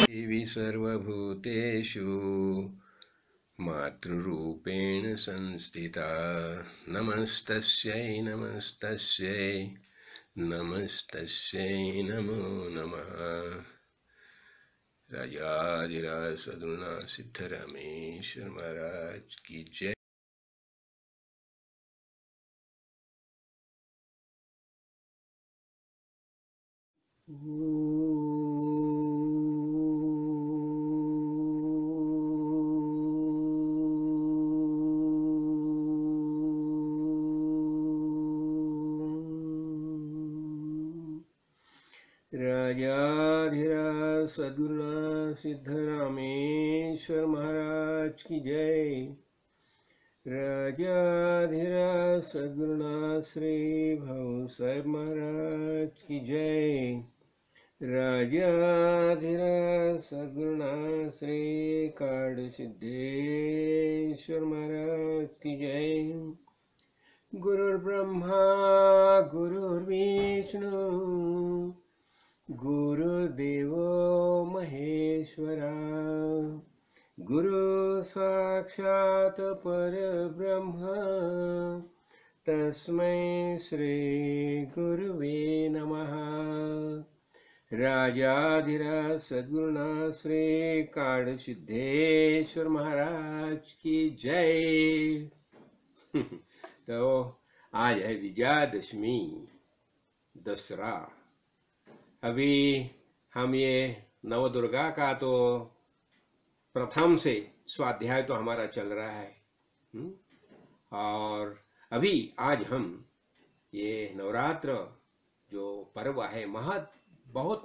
देवी सर्वभूतेषु मातृरूपेण संस्थिता। नमस्तस्यै नमस्तस्यै नमस्तस्यै नमो नमः। राजाधिराज सद्गुणा सिद्धरामेश्वर महाराज की जय। राजाधिराज सद्गुणा सिद्धरामेश्वर महाराज की जय। राजाधिराज सद्गुणा श्री भाऊ साहेब महाराज की जय। राजाधिराज सद्गुणा श्री काड़ सिद्धेश्वर महाराज की जय। गुरुर्ब्रह्मा गुरुर्विष्णु गुरुदेवो महेश्वरा। गुरु साक्षात् परब्रह्म तस्मै श्री गुरुवे नमः। राजाधिराज सद्गुणा श्री काड़ सिद्धेश्वर महाराज की जय। तो आज है विजयादशमी, दसरा। अभी हम ये नवदुर्गा का तो प्रथम से स्वाध्याय तो हमारा चल रहा है। और अभी आज हम ये नवरात्र जो पर्व है बहुत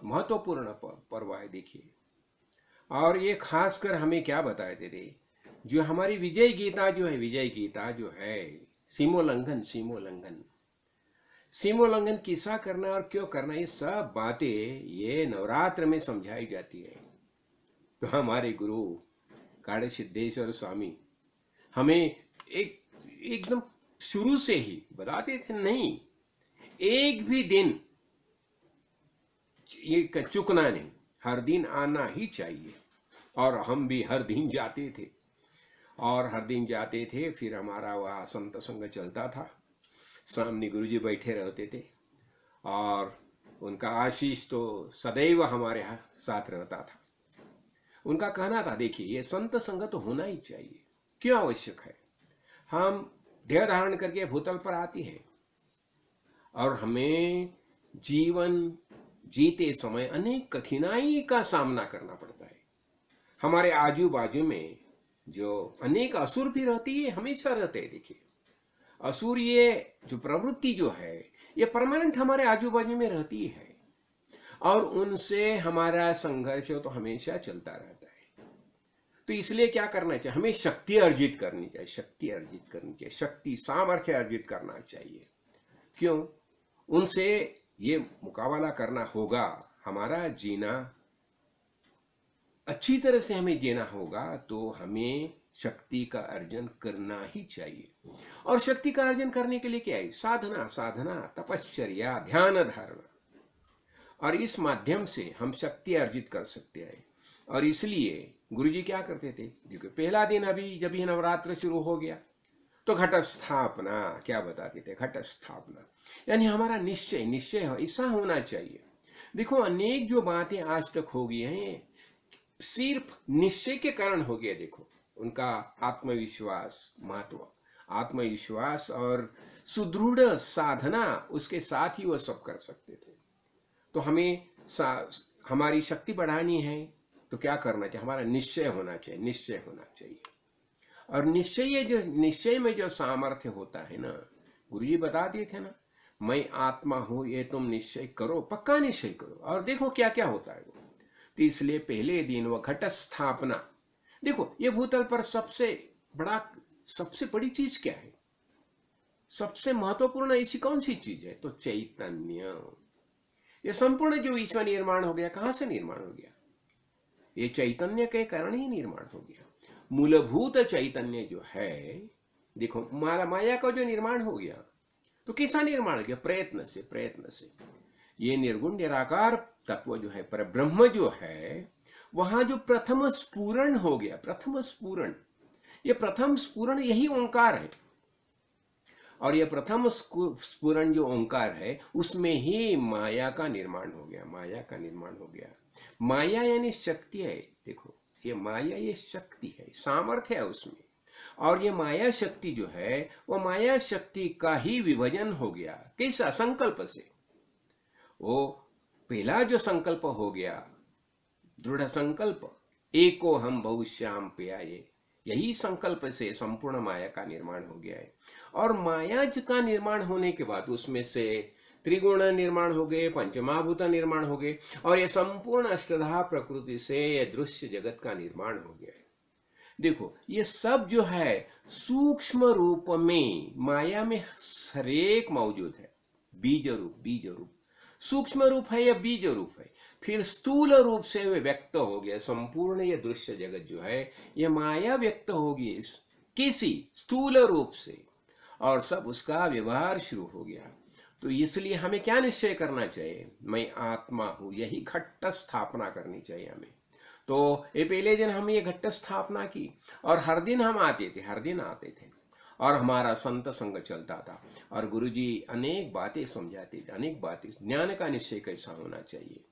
महत्वपूर्ण पर्व है। देखिए, और ये खासकर हमें क्या बताए थे, जो हमारी विजय गीता जो है सीमोल्लंघन सीमोल्लंघन किसा करना और क्यों करना, ये सब बातें ये नवरात्र में समझाई जाती है। तो हमारे गुरु काड़े सिद्धेश्वर स्वामी हमें एकदम शुरू से ही बताते थे, नहीं एक भी दिन ये चुकना नहीं, हर दिन आना ही चाहिए। और हम भी हर दिन जाते थे फिर हमारा वह संत संग चलता था। सामने गुरुजी बैठे रहते थे और उनका आशीष तो सदैव हमारे साथ रहता था। उनका कहना था, देखिए ये संत संग तो होना ही चाहिए। क्यों आवश्यक है? हम देह धारण करके भूतल पर आती है और हमें जीवन जीते समय अनेक कठिनाई का सामना करना पड़ता है। हमारे आजू बाजू में जो अनेक असुर भी रहती है, हमेशा रहते हैं। देखिए, असुर ये जो प्रवृत्ति जो है ये परमानेंट हमारे आजू बाजू में रहती है और उनसे हमारा संघर्ष तो हमेशा चलता रहता है। तो इसलिए क्या करना चाहिए, हमें शक्ति अर्जित करनी चाहिए, शक्ति सामर्थ्य अर्जित करना चाहिए। क्यों? उनसे ये मुकाबला करना होगा। हमारा जीना अच्छी तरह से हमें जीना होगा तो हमें शक्ति का अर्जन करना ही चाहिए। और शक्ति का अर्जन करने के लिए क्या है? साधना, तपश्चर्या, ध्यान धारणा, और इस माध्यम से हम शक्ति अर्जित कर सकते हैं। और इसलिए गुरुजी क्या करते थे, देखो पहला दिन अभी जब ये नवरात्र शुरू हो गया तो घट स्थापना क्या बताते थे, घट स्थापना यानी हमारा निश्चय ऐसा होना चाहिए। देखो अनेक जो बातें आज तक हो गई हैं सिर्फ निश्चय के कारण हो गया। देखो उनका आत्मविश्वास और सुदृढ़ साधना, उसके साथ ही वह सब कर सकते थे। तो हमें हमारी शक्ति बढ़ानी है तो क्या करना चाहिए, हमारा निश्चय होना चाहिए। और निश्चय में जो सामर्थ्य होता है ना, गुरुजी बता दिए थे ना, मैं आत्मा हूं ये तुम निश्चय करो, पक्का निश्चय करो। और देखो क्या क्या होता है वो। तो इसलिए पहले दिन वह घट स्थापना, देखो ये भूतल पर सबसे बड़ी चीज क्या है, सबसे महत्वपूर्ण ऐसी कौन सी चीज है, तो चैतन्य। ये संपूर्ण जो विश्व निर्माण हो गया, कहां से निर्माण हो गया? ये चैतन्य के कारण ही निर्माण हो गया। मूलभूत चैतन्य जो है, देखो माया का जो निर्माण हो गया, तो कैसा निर्माण हो गया? प्रयत्न से, प्रयत्न से। ये निर्गुण निराकार तत्व जो है, पर ब्रह्म जो है, वहां जो प्रथम स्फुरण हो गया, प्रथम स्फुरण, ये प्रथम स्फुरण यही ओंकार है। और ये प्रथम स्फुरण जो ओंकार है, उसमें ही माया का निर्माण हो गया, माया का निर्माण हो गया। माया यानी शक्ति है। देखो ये माया, ये शक्ति है, सामर्थ्य है उसमें। और ये माया शक्ति जो है, वो माया शक्ति का ही विभाजन हो गया। कैसा? संकल्प से। वो पहला जो संकल्प हो गया, दृढ़ संकल्प, एको हम बहुश्याम प्याये, यही संकल्प से संपूर्ण माया का निर्माण हो गया है। और माया का निर्माण होने के बाद उसमें से त्रिगुण निर्माण हो गए, पंचमहाभूत निर्माण हो गए, और ये संपूर्ण अष्टधा प्रकृति से ये दृश्य जगत का निर्माण हो गया है। देखो ये सब जो है सूक्ष्म रूप में माया में हरेक मौजूद है। बीज रूप, बीज रूप सूक्ष्म रूप है या बीज रूप है। फिर स्थूल रूप से वे व्यक्त हो गया। संपूर्ण ये दृश्य जगत जो है, ये माया व्यक्त होगी किसी स्थूल रूप से, और सब उसका व्यवहार शुरू हो गया। तो इसलिए हमें क्या निश्चय करना चाहिए? मैं आत्मा हूं, यही घट स्थापना करनी चाहिए हमें। तो ये पहले दिन हम ये घट स्थापना की, और हर दिन हम आते थे, हर दिन आते थे, और हमारा संत संग चलता था, और गुरुजी अनेक बातें समझाते थे, अनेक बातें, ज्ञान का निश्चय कैसा होना चाहिए।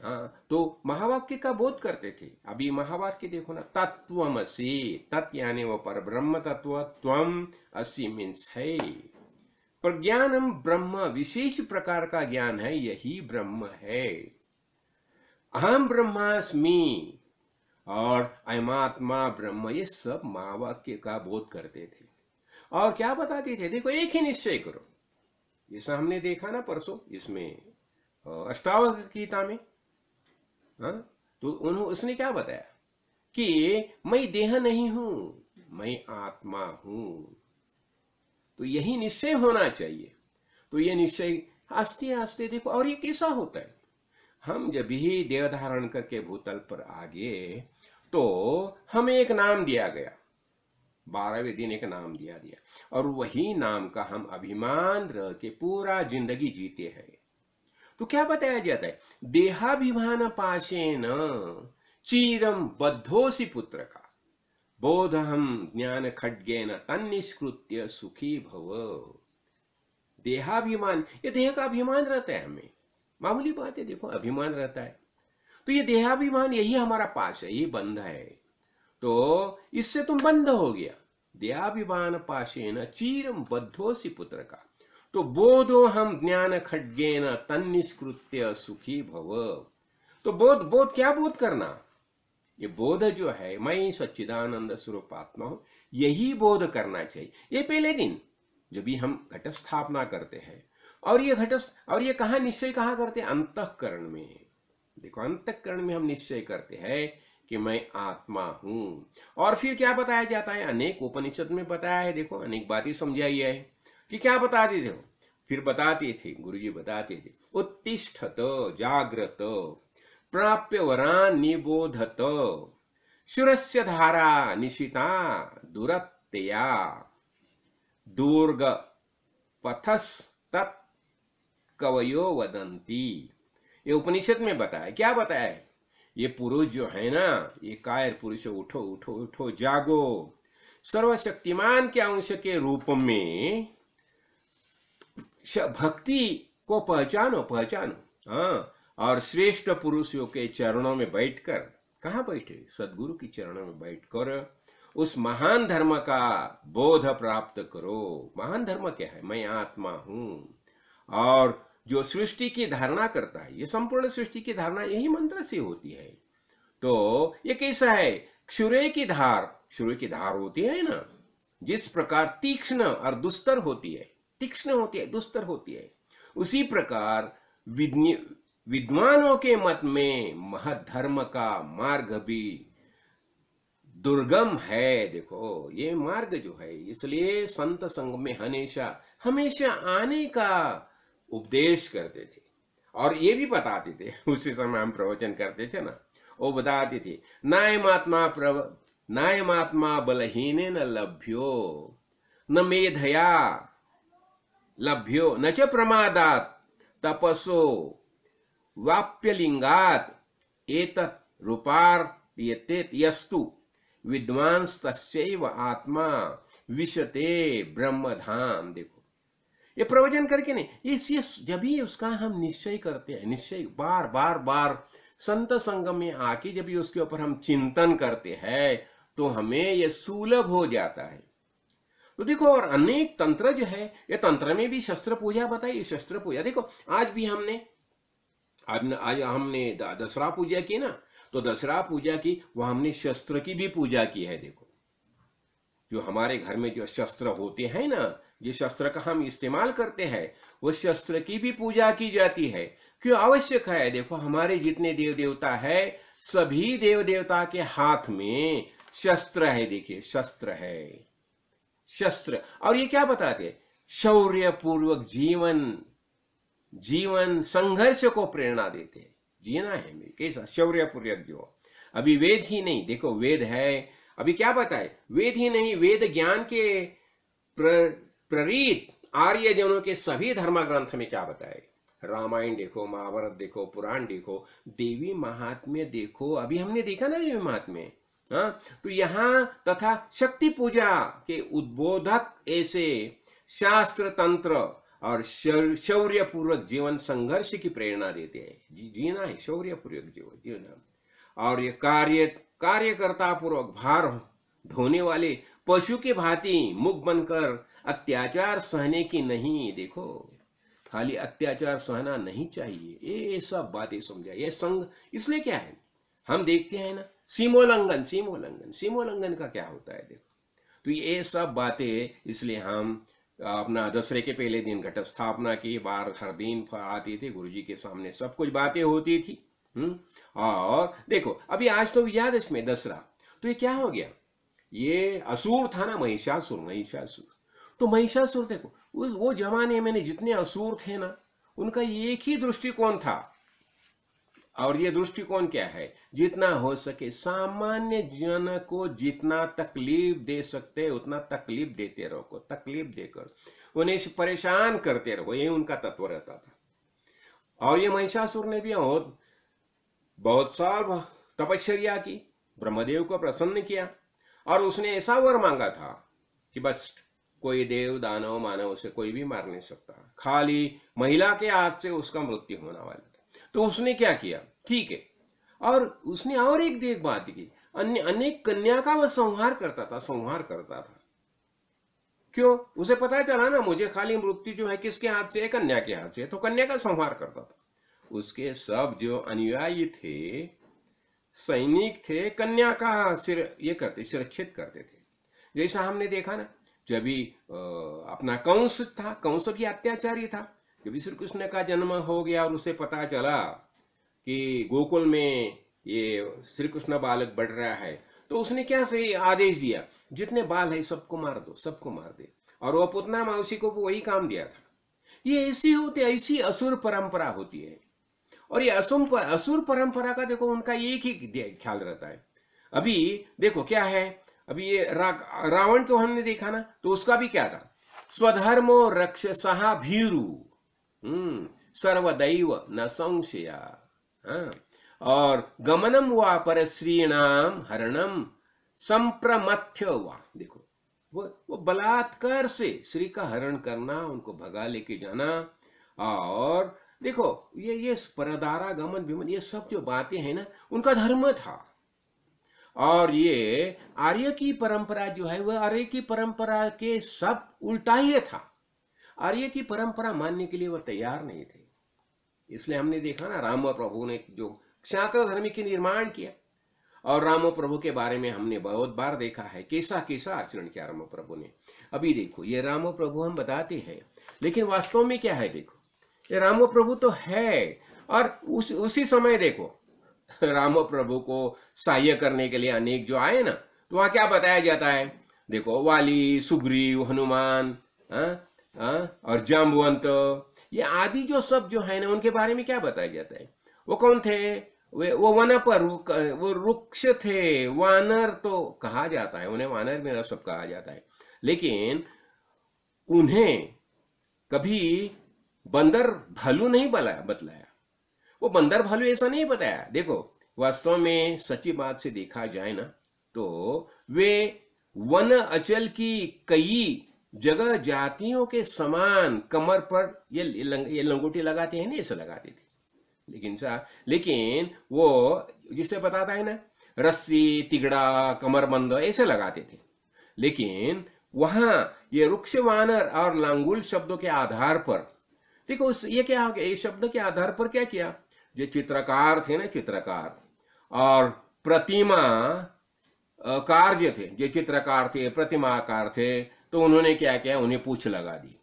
हाँ, तो महावाक्य का बोध करते थे। अभी महावाक्य देखो ना, तत्वमसि, तत् यानी वो पर ब्रह्म तत्व, त्वम असि मीन्स है। पर ज्ञानम ब्रह्म, विशेष प्रकार का ज्ञान है, यही ब्रह्म है। अहम ब्रह्मास्मि और अयमात्मा ब्रह्म, ये सब महावाक्य का बोध करते थे। और क्या बताते थे? देखो एक ही निश्चय करो, जैसा हमने देखा ना परसों इसमें अष्टावक्र गीता में। हाँ, तो उसने क्या बताया कि मैं देह नहीं हूं, मैं आत्मा हूं। तो यही निश्चय होना चाहिए। तो ये निश्चय आस्ते आस्ते देखो, और ये कैसा होता है? हम जब भी देह धारण करके भूतल पर आ गए, तो हमें एक नाम दिया गया, 12वें दिन एक नाम दिया, और वही नाम का हम अभिमान रह के पूरा जिंदगी जीते हैं। तो क्या बताया जाता है? देहाभिमान पाशेन चीरम बद्धोसी पुत्र का, बोध हम ज्ञान खड्गेन तन्निष्कृत्य सुखी भव। देहाभिमान, ये देह का अभिमान रहता है हमें, मामूली बात है। देखो अभिमान रहता है, तो ये देहाभिमान यही हमारा पास है, ये बंध है। तो इससे तुम बंध हो गया। देहाभिमान पाशेन चीरम बद्धोसी पुत्र का, तो बोधो हम ज्ञान खड्गेन तन्निष्कृत्य सुखी भव। तो बोध क्या बोध करना? ये बोध जो है, मैं सच्चिदानंद स्वरूप आत्मा हूं, यही बोध करना चाहिए। ये पहले दिन जब भी हम घट स्थापना करते हैं, और ये कहा निश्चय कहाँ करते हैं? अंतःकरण में। देखो अंतःकरण में हम निश्चय करते हैं कि मैं आत्मा हूं। और फिर क्या बताया जाता है? अनेक उपनिषद में बताया है। देखो अनेक बातें समझाई है कि क्या बताते थे? फिर बताते थे, गुरुजी बताते थे, उत्तिष्ठत जाग्रत प्राप्य वरान निबोधत शूरस्य धारा निशिता दुरत्तया दुर्ग पथस तत् कवयो वदंती। ये उपनिषद में बताया। क्या बताया है? ये पुरुष जो है ना, ये कायर पुरुष, उठो उठो उठो, जागो, सर्वशक्तिमान के अंश के रूप में भक्ति को पहचानो, पहचानो। हाँ, और श्रेष्ठ पुरुषों के चरणों में बैठकर, कहाँ बैठे? सदगुरु के चरणों में बैठकर उस महान धर्म का बोध प्राप्त करो। महान धर्म क्या है? मैं आत्मा हूं। और जो सृष्टि की धारणा करता है, ये संपूर्ण सृष्टि की धारणा यही मंत्र से होती है। तो ये कैसा है? क्षुरे की धार होती है ना, जिस प्रकार तीक्ष्ण और दुस्तर होती है, तीक्ष्ण होती है, दुस्तर होती है, उसी प्रकार विद्वानों के मत में महधर्म का मार्ग भी दुर्गम है। देखो ये मार्ग जो है, इसलिए संत संग में हमेशा हमेशा आने का उपदेश करते थे। और ये भी बताते थे, उसी समय हम प्रवचन करते थे ना, वो बताते थे, नायमात्मा बलहीन न लभ्यो न मेधया लभ्यो न च प्रमादात तपसो वाप्यलिंगात एतत् रूपार्यते यस्तु विद्वांस तस्यैव आत्मा विशते ब्रह्मधाम। देखो ये प्रवचन करके नहीं, ये जब भी उसका हम निश्चय करते हैं, निश्चय बार बार बार संत संगम में आके जब भी उसके ऊपर हम चिंतन करते हैं तो हमें ये सुलभ हो जाता है। तो देखो, और अनेक तंत्र जो है, ये तंत्र में भी शस्त्र पूजा बताई। शस्त्र पूजा देखो, आज भी हमने आज हमने दसरा पूजा की ना, तो दसरा पूजा की वह हमने शस्त्र की भी पूजा की है। देखो, जो हमारे घर में जो शस्त्र होते हैं ना, जिस शस्त्र का हम इस्तेमाल करते हैं, वो शस्त्र की भी पूजा की जाती है। क्यों आवश्यक है? देखो, हमारे जितने देव देवता है, सभी देव देवता के हाथ में शस्त्र है। देखिए, शस्त्र है, शस्त्र। और ये क्या बताते? शौर्य पूर्वक जीवन संघर्ष को प्रेरणा देते हैं। जीना है हमें कैसा? शौर्य पूर्वक। जो अभी वेद ही नहीं, देखो वेद है, अभी क्या बताए? वेद ही नहीं, वेद ज्ञान के प्रेरित आर्य जनों के सभी धर्म ग्रंथ में क्या बताए? रामायण देखो, महाभारत देखो, पुराण देखो, देवी महात्म्य देखो। अभी हमने देखा ना देवी महात्म्य, हाँ, तो यहाँ तथा शक्ति पूजा के उद्बोधक ऐसे शास्त्र तंत्र और शौर्य पूर्वक जीवन संघर्ष की प्रेरणा देते हैं। जीना है शौर्य पूर्वक जीवन। और ये कार्यकर्ता पूर्वक भार ढोने वाले पशु के भांति मुख बनकर अत्याचार सहने की नहीं। देखो, खाली अत्याचार सहना नहीं चाहिए, ये सब बातें समझा। ये संघ इसलिए क्या है, हम देखते हैं ना, सीमोल्लंघन का क्या होता है? देखो, तो ये सब बातें इसलिए हम अपना दसरे के पहले दिन घट स्थापना की बार हर दिन आती थी गुरुजी के सामने, सब कुछ बातें होती थी। और देखो, अभी आज तो विजयादशमी दसरा, तो ये क्या हो गया? ये असुर था ना, महिषासुर। तो महिषासुर देखो, वो जमाने में जितने असुर थे ना, उनका एक ही दृष्टिकोण था। और ये दृष्टिकोण क्या है? जितना हो सके सामान्य जन को जितना तकलीफ दे सकते उतना तकलीफ देते रहो, तकलीफ देकर उन्हें परेशान करते रहो, ये उनका तत्व रहता था। और ये महिषासुर ने भी बहुत साल तपस्या की, ब्रह्मदेव को प्रसन्न किया, और उसने ऐसा वर मांगा था कि बस कोई देव दानव मानव उसे कोई भी मार नहीं सकता, खाली महिला के हाथ से उसका मृत्यु होने वाला था। तो उसने क्या किया? ठीक है, और उसने और एक बात की, अनेक कन्या का वह संहार करता था। क्यों? उसे पता चला ना, मुझे खाली मृत्यु जो है किसके हाथ से है? कन्या के हाथ से, तो कन्या का संहार करता था। उसके सब जो अनुयायी थे, सैनिक थे, कन्या का शिरच्छेद करते थे। जैसा हमने देखा ना, जब भी अपना कंस था, कंस भी अत्याचारी था। जब श्री कृष्ण का जन्म हो गया और उसे पता चला कि गोकुल में ये श्री कृष्ण बालक बढ़ रहा है, तो उसने क्या सही आदेश दिया? जितने बाल है सबको मार दो, सबको मार दे। और वह पुतना मौसी को वही काम दिया था। ये ऐसी असुर परंपरा होती है। और ये असुर परंपरा का देखो, उनका एक ही ख्याल रहता है। अभी देखो क्या है, अभी ये रावण तो हमने देखा ना, तो उसका भी क्या था? स्वधर्मो रक्षसः भीरु सर्वदैव न संशया। और गमनम वा परश्रीणाम हरणम संप्रमथ्य वा। देखो, वो बलात्कार से श्री का हरण करना, उनको भगा लेके जाना। और देखो, ये परदारा गमन विमन, ये सब जो बातें हैं ना, उनका धर्म था। और ये आर्य की परंपरा जो है, वह आर्य की परंपरा के सब उल्टा ही था। आर्य की परंपरा मानने के लिए वह तैयार नहीं थे। इसलिए हमने देखा ना, राम प्रभु ने जो क्षात्र धर्म की निर्माण किया, और राम प्रभु के बारे में हमने बहुत बार देखा है कैसा कैसा आचरण किया राम प्रभु ने। अभी देखो, ये राम प्रभु हम बताते हैं, लेकिन वास्तव में क्या है? देखो, ये राम प्रभु तो है, और उसी समय देखो, राम प्रभु को सहाय्य करने के लिए अनेक जो आए ना, तो वहां क्या बताया जाता है? देखो, वाली, सुग्रीव, हनुमान और जाम्बवंत, ये आदि जो सब जो है ना, उनके बारे में क्या बताया जाता है? वो कौन थे? वो वन पर वो वृक्ष थे। वानर तो कहा जाता है, उन्हें वानर में सब कहा जाता है, लेकिन उन्हें कभी बंदर भालू नहीं बतलाया। वो बंदर भालू ऐसा नहीं बताया। देखो, वास्तव में सच्ची बात से देखा जाए ना, तो वे वन अचल की कई जगह जातियों के समान कमर पर ये लंगोटी लगाते हैं ना, ऐसे लगाते थे। लेकिन वो जिसे बताता है ना, रस्सी, तिगड़ा, कमरबंद ऐसे लगाते थे। लेकिन वहां ये वृक्ष, वानर और लांगुल शब्दों के आधार पर देखो, ये क्या हो गया? इस शब्द के आधार पर क्या किया? जो चित्रकार थे ना, चित्रकार और प्रतिमा कार जो थे, जो चित्रकार थे, प्रतिमाकार थे, तो उन्होंने क्या किया? उन्हें पूंछ लगा दी।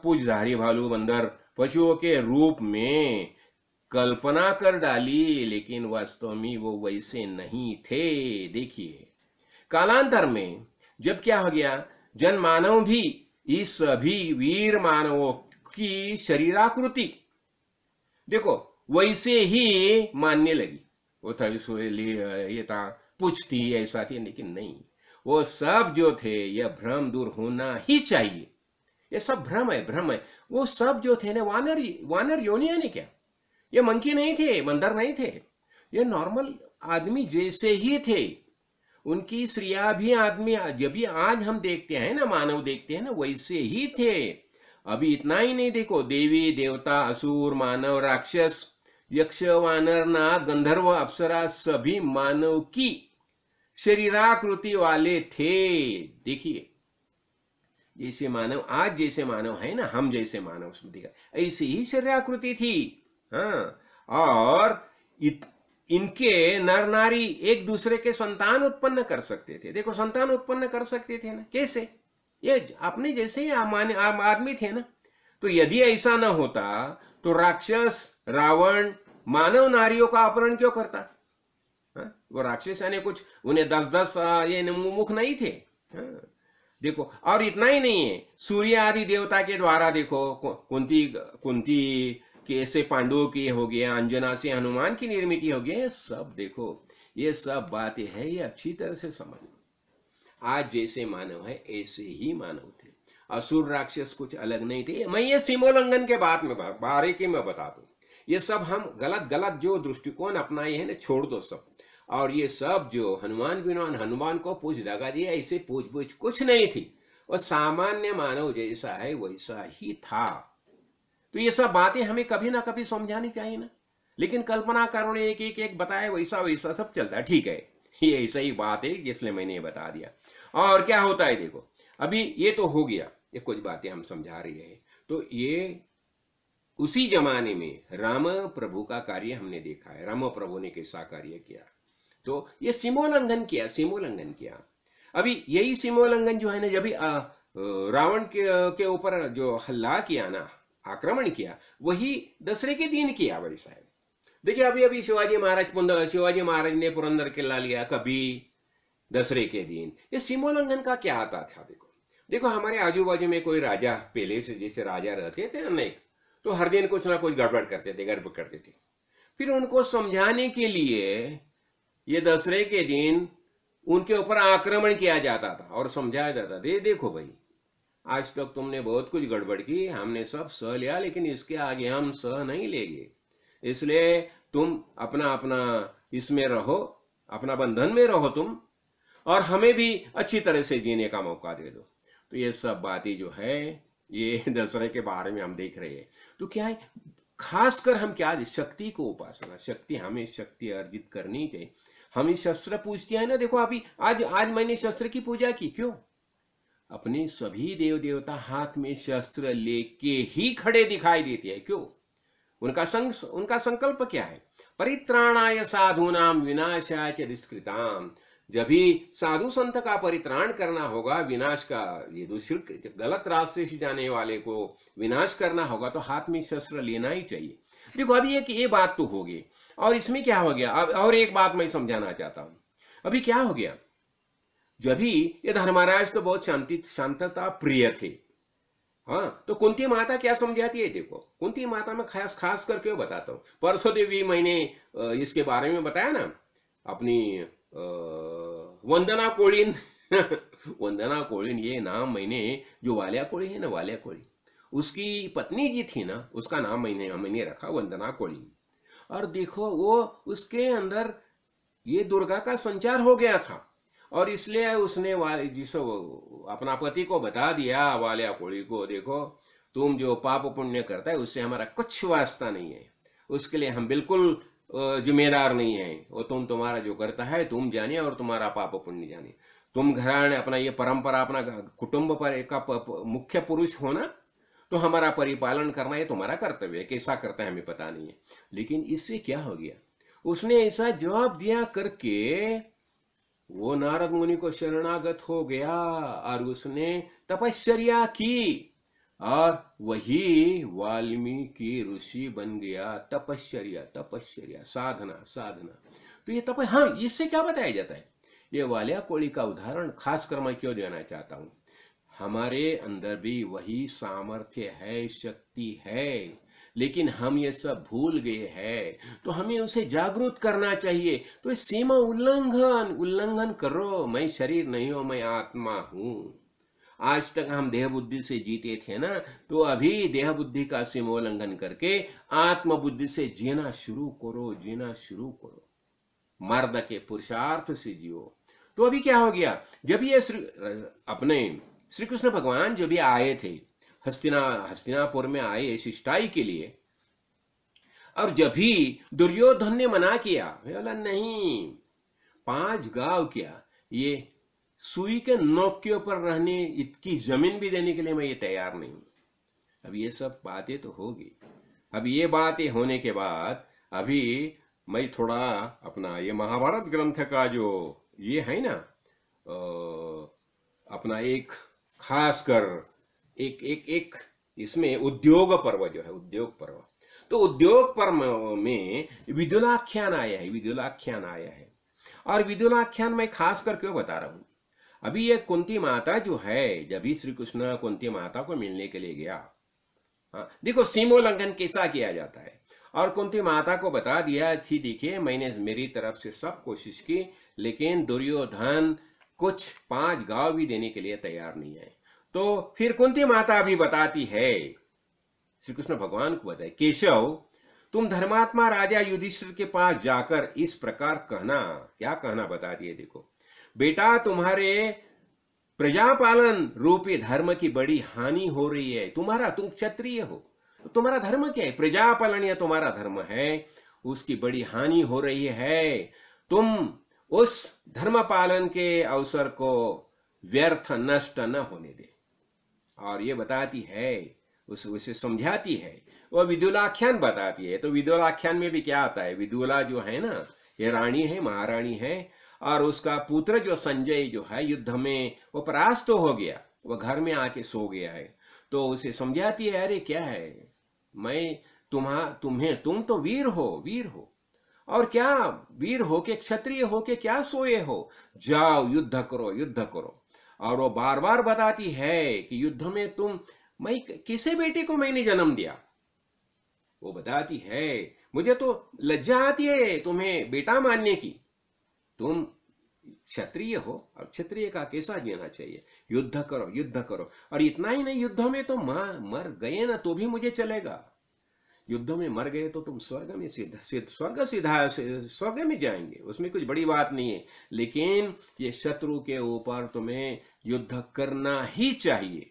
पूंछधारी भालू, बंदर, पशुओं के रूप में कल्पना कर डाली, लेकिन वास्तव में वो वैसे नहीं थे। देखिए, कालांतर में जब क्या हो गया, जनमानव भी इस सभी वीर मानवों की शरीराकृति देखो वैसे ही मानने लगी। वो था ये था, पूछ थी, ऐसा थी, लेकिन नहीं, वो सब जो थे, यह भ्रम दूर होना ही चाहिए। ये सब भ्रम है, भ्रम है। वो सब जो थे ना, वानर योनिया ने क्या, ये मंकी नहीं थे, बंदर नहीं थे, ये नॉर्मल आदमी जैसे ही थे। उनकी श्रिया भी आदमी, जब भी आज हम देखते हैं ना, मानव देखते हैं ना, वैसे ही थे। अभी इतना ही नहीं, देखो, देवी देवता, असुर, मानव, राक्षस, यक्ष, वानर, नाग, गंधर्व, अप्सरा सभी मानव की शरीराकृति वाले थे। देखिए, जैसे मानव आज जैसे मानव है ना, हम जैसे मानव स्मृति का, ऐसी ही शरीराकृति थी। और इनके नर नारी एक दूसरे के संतान उत्पन्न कर सकते थे। देखो, संतान उत्पन्न कर सकते थे ना, कैसे? ये अपने जैसे ही आदमी थे ना। तो यदि ऐसा न होता तो राक्षस रावण मानव नारियों का अपहरण क्यों करता? वो राक्षस यानी कुछ उन्हें 10-10 ये मुख नहीं थे। देखो, और इतना ही नहीं है, सूर्य आदि देवता के द्वारा देखो, कुंती कैसे पांडवों की हो गया, अंजना से हनुमान की निर्मित हो गई, सब देखो, ये सब बातें हैं, ये अच्छी तरह से समझ। आज जैसे मानव है ऐसे ही मानव थे। असुर राक्षस कुछ अलग नहीं थे। मैं ये सीमोल्लंघन के बारीकी में बता दूं, ये सब हम गलत जो दृष्टिकोण अपनाए हैं ना, छोड़ दो सब। और ये सब जो हनुमान को पूछ लगा दिया, ऐसे पूछ कुछ नहीं थी। और सामान्य मानव जैसा है वैसा ही था। तो ये सब बातें हमें कभी ना कभी समझानी चाहिए ना। लेकिन कल्पनाकारों ने एक बताया, वैसा सब चलता है। ठीक है, ये ऐसा ही बात है, इसलिए मैंने ये बता दिया। और क्या होता है, देखो, अभी ये तो हो गया, ये कुछ बातें हम समझा रही है। तो ये उसी जमाने में राम प्रभु का कार्य हमने देखा है। राम प्रभु ने कैसा कार्य किया, तो ये सीमोल्लंघन किया। अभी यही सीमोल्लंघन जो है ना, जब रावण के ऊपर जो हल्ला किया ना, आक्रमण किया, वही दसरे के दिन किया भाई साहब। देखिए, अभी शिवाजी महाराज ने पुरंदर किला लिया, कभी दसरे के दिन। ये सीमोल्लंघन का क्या आता था? देखो, हमारे आजू बाजू में कोई राजा, पहले से जैसे राजा रहते थे अनेक, तो हर दिन कुछ ना कुछ गड़बड़ करते थे। फिर उनको समझाने के लिए ये दसरे के दिन उनके ऊपर आक्रमण किया जाता था और समझाया जाता था, देखो भाई, आज तक तुमने बहुत कुछ गड़बड़ की, हमने सब सह लिया, लेकिन इसके आगे हम सह नहीं लेंगे। इसलिए तुम अपना इसमें रहो, अपना बंधन में रहो तुम, और हमें भी अच्छी तरह से जीने का मौका दे दो। तो ये सब बातें जो है, ये दशहरे के बारे में हम देख रहे हैं। तो क्या है, खासकर हम क्या, शक्ति को उपासना, हमें शक्ति अर्जित करनी चाहिए। हम शस्त्र पूजते हैं ना, देखो, अभी आज मैंने शस्त्र की पूजा की, क्यों? अपने सभी देव देवता हाथ में शस्त्र लेके ही खड़े दिखाई देते हैं, क्यों? उनका संकल्प क्या है? परित्राणाय साधूनाम विनाशाय च दुष्कृताम। जब भी साधु संत का परित्राण करना होगा, विनाश का, ये दूसरे गलत रास्ते से जाने वाले को विनाश करना होगा, तो हाथ में शस्त्र लेना ही चाहिए। देखो, अभी ये बात तो हो गई, और इसमें क्या हो गया, अब और एक बात मैं समझाना चाहता हूं। अभी क्या हो गया, जब भी ये धर्मराज तो बहुत शांतता प्रिय थे, हाँ, तो कुंती माता क्या समझाती है देखो। कुंती माता में खास खास कर क्यों बताता हूँ, परसों देवी मैंने इसके बारे में बताया ना, अपनी वंदना कोळिन वंदना कोळिन ये नाम मैंने, जो वालिया कोळी है ना, वालिया कोळी, उसकी पत्नी जी थी ना, उसका नाम मैंने मैंने रखा वंदना कोळी। और देखो वो उसके अंदर ये दुर्गा का संचार हो गया था, और इसलिए उसने जिस अपना पति को बता दिया वालिया कोड़ी को, देखो तुम जो पाप पुण्य करता है उससे हमारा कुछ वास्ता नहीं है, उसके लिए हम बिल्कुल जिम्मेदार नहीं है। वो तुम्हारा जो करता है तुम जानिए, और तुम्हारा पाप पुण्य जानिए। तुम घराने अपना ये परंपरा, अपना कुटुंब पर का मुख्य पुरुष होना, तो हमारा परिपालन करना ये तुम्हारा कर्तव्य है। कैसा करता है हमें पता नहीं है। लेकिन इससे क्या हो गया, उसने ऐसा जवाब दिया करके वो नारद मुनि को शरणागत हो गया, और उसने तपश्चर्या की, और वही वाल्मीकि ऋषि बन गया। तपश्चर्या तपश्चर्या, साधना साधना। तो ये हाँ, इससे क्या बताया जाता है, ये वालिया कोड़ी का उदाहरण खास कर मैं क्यों देना चाहता हूं, हमारे अंदर भी वही सामर्थ्य है, शक्ति है, लेकिन हम ये सब भूल गए हैं। तो हमें उसे जागरूक करना चाहिए। तो इस सीमा उल्लंघन करो। मैं शरीर नहीं हूं, मैं आत्मा हूं। आज तक हम देह बुद्धि से जीते थे ना, तो अभी देह बुद्धि का सीमा उल्लंघन करके आत्म बुद्धि से जीना शुरू करो, जीना शुरू करो। मर्द के पुरुषार्थ से जियो। तो अभी क्या हो गया, जब ये अपने श्री कृष्ण भगवान जो भी आए थे हस्तिनापुर में आए शिष्टाई के लिए, और जब भी दुर्योधन ने मना किया, बोला नहीं, 5 गांव क्या, ये सुई के नोक के ऊपर रहने इतनी जमीन भी देने के लिए मैं ये तैयार नहीं हूं। अब ये सब बातें तो होगी। अब ये बातें होने के बाद अभी मैं थोड़ा अपना ये महाभारत ग्रंथ का जो ये है ना, अपना एक खास कर एक इसमें उद्योग पर्व जो है, उद्योग पर्व, तो उद्योग पर्व में विदुलाख्यान आया है, विदुलाख्यान आया है। और विदुलाख्यान मैं खास कर क्यों बता रहा हूं, अभी ये कुंती माता जो है, जब भी श्री कृष्ण कुंती माता को मिलने के लिए गया, हाँ देखो सीमोल्लंघन कैसा किया जाता है। और कुंती माता को बता दिया थी, देखिए मैंने मेरी तरफ से सब कोशिश की, लेकिन दुर्योधन कुछ 5 गांव भी देने के लिए तैयार नहीं है। तो फिर कुंती माता भी बताती है, श्री कृष्ण भगवान को बताए, केशव तुम धर्मात्मा राजा युधिष्ठिर के पास जाकर इस प्रकार कहना। क्या कहना बताती है देखो, बेटा तुम्हारे प्रजापालन रूपी धर्म की बड़ी हानि हो रही है। तुम क्षत्रिय हो, तो तुम्हारा धर्म क्या है, प्रजापालन या तुम्हारा धर्म है, उसकी बड़ी हानि हो रही है। तुम उस धर्म पालन के अवसर को व्यर्थ नष्ट न होने दे। और ये बताती है, उसे समझाती है, वह विदुलाख्यान बताती है। तो विदुलाख्यान में भी क्या आता है, विदुला जो है ना, ये रानी है, महारानी है, और उसका पुत्र जो संजय जो है युद्ध में वो परास्त हो गया, वो घर में आके सो गया है। तो उसे समझाती है, अरे क्या है, मैं तुम तो वीर हो, और क्या वीर हो के, क्षत्रिय हो के क्या सोए हो, जाओ युद्ध करो। और वो बार बार बताती है कि युद्ध में मैं किसे बेटे को मैंने जन्म दिया, वो बताती है, मुझे तो लज्जा आती है तुम्हें बेटा मानने की, तुम क्षत्रिय हो, और क्षत्रिय का कैसा जीना चाहिए, युद्ध करो। और इतना ही नहीं, युद्ध में तो मर गए ना तो भी मुझे चलेगा, युद्ध में मर गए तो तुम स्वर्ग में स्वर्ग में जाएंगे, उसमें कुछ बड़ी बात नहीं है। लेकिन ये शत्रु के ऊपर तुम्हें युद्ध करना ही चाहिए।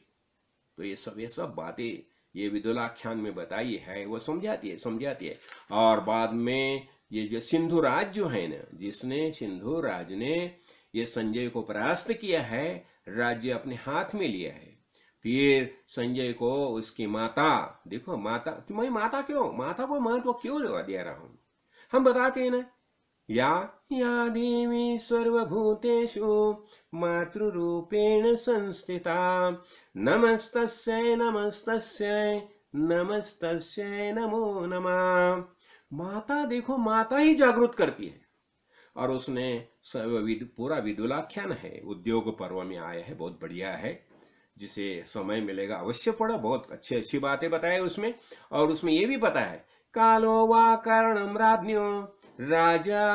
तो ये सब बातें ये विदुलाख्यान में बताई है, वो समझाती है। और बाद में ये जो सिंधु राज जो है ना, जिसने सिंधु राज ने ये संजय को परास्त किया है, राज्य अपने हाथ में लिया है, फिर संजय को उसकी माता, देखो माता, मैं माता को महत्व क्यों दे रहा हूं, हम बताते हैं ना, या देवी सर्वभूतेषु मातृरूपेण संस्थिता, नमस्तस्यै नमो नमः। माता, देखो माता ही जागृत करती है। और उसने पूरा विदुलाख्यान है, उद्योग पर्व में आया है, बहुत बढ़िया है, जिसे समय मिलेगा अवश्य पढ़ो, बहुत अच्छी अच्छी बातें बताए उसमें। और उसमें ये भी पता है, कालो वा कारणम राज्ञो राजा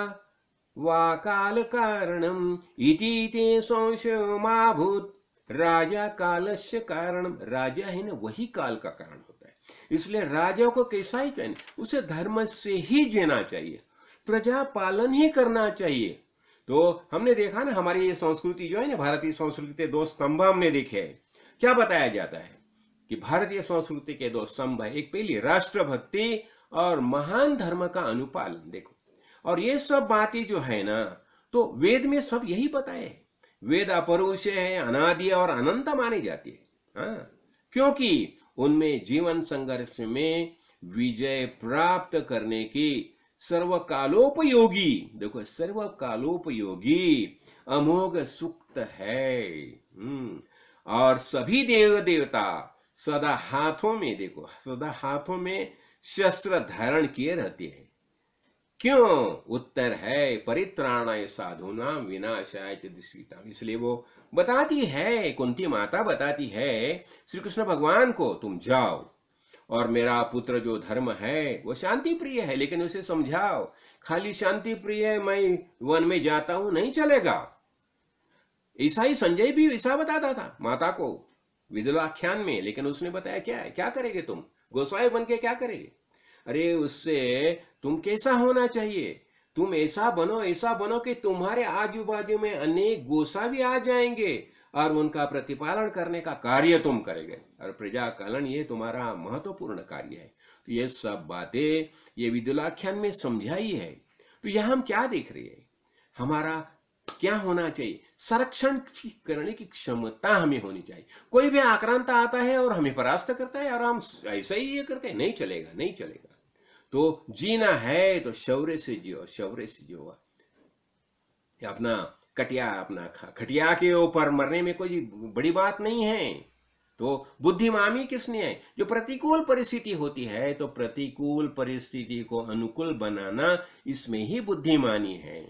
वा काल कारणम इति ते संशयो मा भूत राजा कालस्य कारणम। राजा है ना, वही काल का कारण होता है। इसलिए राजा को कैसा ही चाहिए, उसे धर्म से ही जीना चाहिए, प्रजा पालन ही करना चाहिए। तो हमने देखा ना, हमारी ये संस्कृति जो है ना, भारतीय संस्कृति के दो स्तंभ हमने देखे हैं। क्या बताया जाता है कि भारतीय संस्कृति के दो स्तंभ है, एक पहली राष्ट्रभक्ति और महान धर्म का अनुपालन। देखो, और ये सब बातें जो है ना, तो वेद में सब यही बताए है। वेद अपरुष है, अनादि और अनंत मानी जाती है। हाँ, क्योंकि उनमें जीवन संघर्ष में विजय प्राप्त करने की सर्वकालोपयोगी, देखो सर्वकालोपयोगी अमोघ सूक्त है। और सभी देव देवता सदा हाथों में, देखो सदा हाथों में शस्त्र धारण किए रहते हैं। क्यों? उत्तर है परित्राणाय साधूनां विनाशाय च दुष्कृताम्। इसलिए वो बताती है, कुंती माता बताती है श्री कृष्ण भगवान को, तुम जाओ और मेरा पुत्र जो धर्म है वो शांति प्रिय है, लेकिन उसे समझाओ, खाली शांति प्रिय है मैं वन में जाता हूं नहीं चलेगा। ऐसा ही संजय भी ऐसा बताता था माता को विदुराख्यान में, लेकिन उसने बताया क्या है, क्या करेंगे तुम गोसाई बन के क्या करेंगे? अरे उससे तुम कैसा होना चाहिए, तुम ऐसा बनो कि तुम्हारे आजू बाजू में अनेक गोसा भी आ जाएंगे और उनका प्रतिपालन करने का कार्य तुम करेंगे, और प्रजा कल्याण ये तुम्हारा महत्वपूर्ण कार्य है। तो ये सब बातें ये विदुलाख्यान में समझाई है। तो यह हम क्या देख रहे हैं, हमारा क्या होना चाहिए, संरक्षण करने की क्षमता हमें होनी चाहिए। कोई भी आक्रांता आता है और हमें परास्त करता है और हम ऐसा ही ये करते हैं, नहीं चलेगा, नहीं चलेगा। तो जीना है तो शौर्य से जियो, शौर्य से जियो। अपना खटिया के ऊपर मरने में कोई बड़ी बात नहीं है। तो बुद्धिमानी किसने है, जो प्रतिकूल परिस्थिति होती है तो प्रतिकूल परिस्थिति को अनुकूल बनाना, इसमें ही बुद्धिमानी है।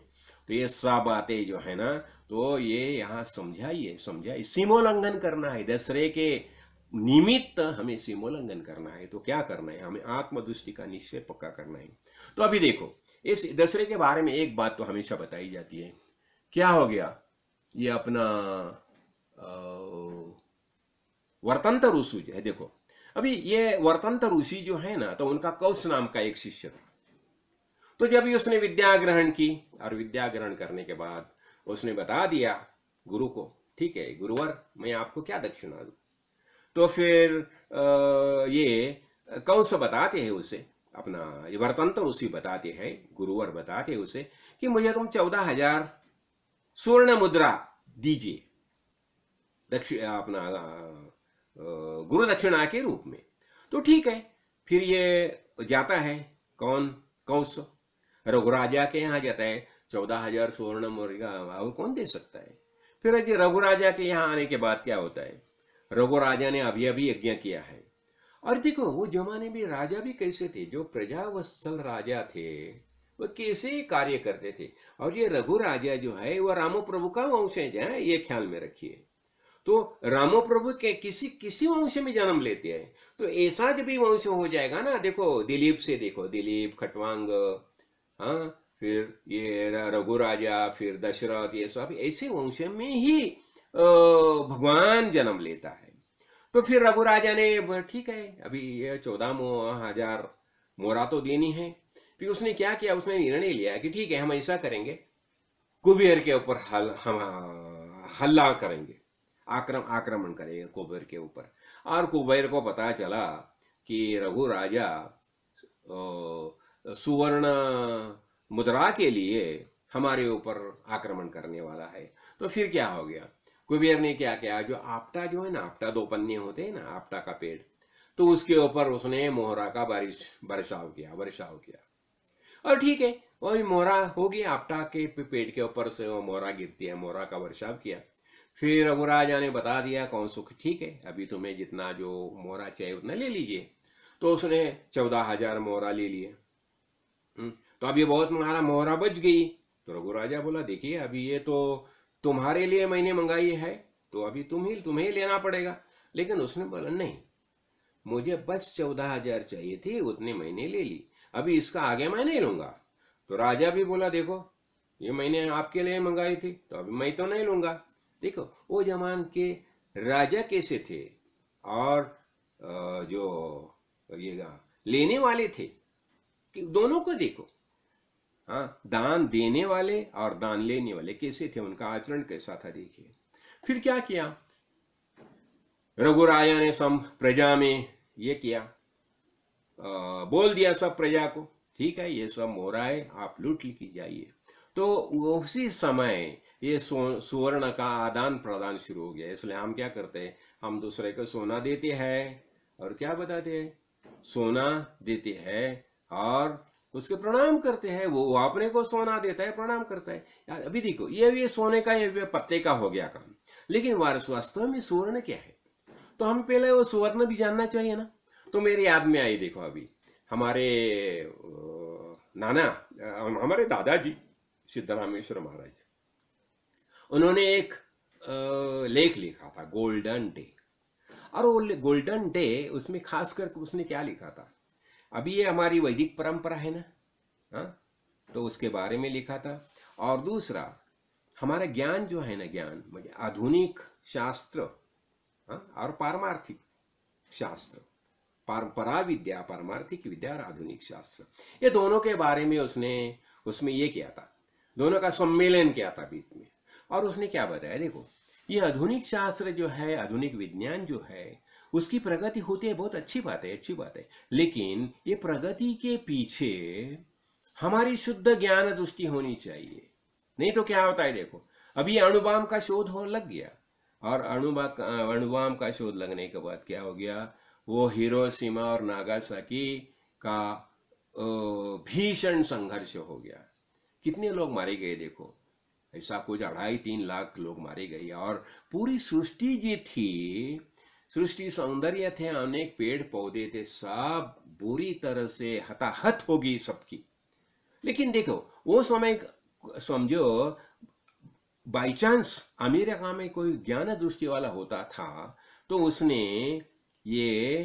तो ये सब बातें जो है ना, तो ये यहाँ समझाइए, सीमोल्लंघन करना है, दसरे के निमित्त हमें सीमोल्लंघन करना है। तो क्या करना है, हमें आत्मदृष्टि का निश्चय पक्का करना है। तो अभी देखो, इस दसरे के बारे में एक बात तो हमेशा बताई जाती है, क्या हो गया, ये अपना वर्तंत ऋषि जो है, देखो अभी ये वर्तंत ऋषि जो है ना, तो उनका कौश नाम का एक शिष्य था। तो जब उसने विद्या ग्रहण की, और विद्या ग्रहण करने के बाद उसने बता दिया गुरु को, ठीक है गुरुवर मैं आपको क्या दक्षिणा दूं। तो फिर ये कौश बताते हैं उसे, अपना ये वर्तंत ऋषि बताते हैं, गुरुवर बताते हैं उसे कि मुझे तुम 14,000 स्वर्ण मुद्रा दीजिए, अपना गुरु दक्षिणा के रूप में। तो ठीक है, फिर ये जाता है, कौन, कौश रघुराजा के यहाँ जाता है। 14,000 स्वर्ण मुद्रा और कौन दे सकता है। फिर रघुराजा के यहाँ आने के बाद क्या होता है, रघुराजा ने अभी अभी यज्ञ किया है। और देखो वो जमाने में राजा भी कैसे थे, जो प्रजावत्सल राजा थे वो कैसे कार्य करते थे। और ये रघु राजा जो है वो रामो प्रभु का वंशज है, ये ख्याल में रखिए। तो रामो प्रभु के किसी वंश में जन्म लेते हैं, तो ऐसा जब भी वंश हो जाएगा ना, देखो दिलीप से, देखो दिलीप खटवांग, हाँ फिर ये रघु राजा, फिर दशरथ, ये सब ऐसे वंश में ही भगवान जन्म लेता है। तो फिर रघु राजा ने ठीक है, अभी ये 14,000 मोहरा तो देनी है। फिर उसने क्या किया, उसने निर्णय लिया कि ठीक है हम ऐसा करेंगे, कुबेर के ऊपर हम हल्ला करेंगे, आक्रमण करेंगे कुबेर के ऊपर। और कुबेर को पता चला कि रघु राजा सुवर्ण मुद्रा के लिए हमारे ऊपर आक्रमण करने वाला है। तो फिर क्या हो गया, कुबेर ने क्या किया, जो आपटा जो है ना, आपटा 2 पन्ने होते हैं ना, आपटा का पेड़, तो उसके ऊपर उसने मोहरा का बरसाव किया। और ठीक है वही मोहरा हो गया, आपटा के पेड़ के ऊपर से वो मोहरा गिरती है, मोहरा का बरसाव किया। फिर रघुराजा ने बता दिया कौन सुख, ठीक है अभी तुम्हें जितना जो मोहरा चाहिए उतना ले लीजिए। तो उसने 14,000 मोहरा ले लिए। तो अब ये बहुत हमारा मोहरा बच गई। तो रघुराजा बोला देखिए अभी ये तो तुम्हारे लिए मैंने मंगाई है, तो अभी तुम्हें ही लेना पड़ेगा। लेकिन उसने बोला नहीं, मुझे बस 14,000 चाहिए थी, उतने मैंने ले ली, अभी इसका आगे मैं नहीं लूंगा। तो राजा भी बोला देखो ये मैंने आपके लिए मंगाई थी, तो अभी मैं तो नहीं लूंगा। देखो वो जमान के राजा कैसे थे और जो ये लेने वाले थे कि दोनों को देखो। हाँ, दान देने वाले और दान लेने वाले कैसे थे, उनका आचरण कैसा था देखिए। फिर क्या किया, रघुराया ने सब प्रजा में ये किया, बोल दिया सब प्रजा को ठीक है ये सब हो रहा है, आप लूट की जाइए। तो उसी समय ये सुवर्ण का आदान प्रदान शुरू हो गया। इसलिए हम क्या करते हैं, हम दूसरे को सोना देते हैं और क्या बताते हैं, सोना देते हैं और उसके प्रणाम करते हैं, वो अपने को सोना देता है प्रणाम करता है। यार अभी देखो ये सोने का ये पत्ते का हो गया काम, लेकिन वास्तव में सुवर्ण क्या है, तो हम पहले वो सुवर्ण भी जानना चाहिए ना। तो मेरी याद में आई, देखो अभी हमारे नाना, हमारे दादाजी सिद्धरामेश्वर महाराज, उन्होंने एक लेख लिखा था गोल्डन डे। और वो गोल्डन डे उसमें खास करके उसने क्या लिखा था, अभी ये हमारी वैदिक परंपरा है ना, हाँ, तो उसके बारे में लिखा था। और दूसरा हमारा ज्ञान जो है ना, ज्ञान मतलब आधुनिक शास्त्र, हाँ, और पारमार्थिक शास्त्र, परंपरा विद्या, पारमार्थिक विद्या और आधुनिक शास्त्र, ये दोनों के बारे में उसने उसमें ये किया था, दोनों का सम्मेलन किया था बीच में। और उसने क्या बताया, देखो ये आधुनिक शास्त्र जो है, आधुनिक विज्ञान जो है, उसकी प्रगति होती है, बहुत अच्छी बात है, अच्छी बात है, लेकिन ये प्रगति के पीछे हमारी शुद्ध ज्ञान दृष्टि होनी चाहिए। नहीं तो क्या होता है, देखो अभी अणुबम का शोध हो लग गया, और अणुबम का शोध लगने के बाद क्या हो गया, वो हिरोशिमा और नागासाकी का भीषण संघर्ष हो गया। कितने लोग मारे गए, देखो ऐसा कुछ 2.5-3 लाख लोग मारे गए। और पूरी सृष्टि जी थी, सृष्टि सौंदर्य थे, अनेक पेड़ पौधे थे, सब बुरी तरह से हताहत होगी सबकी। लेकिन देखो वो समय समझो बाई चांस अमेरिका में कोई ज्ञान दृष्टि वाला होता था तो उसने ये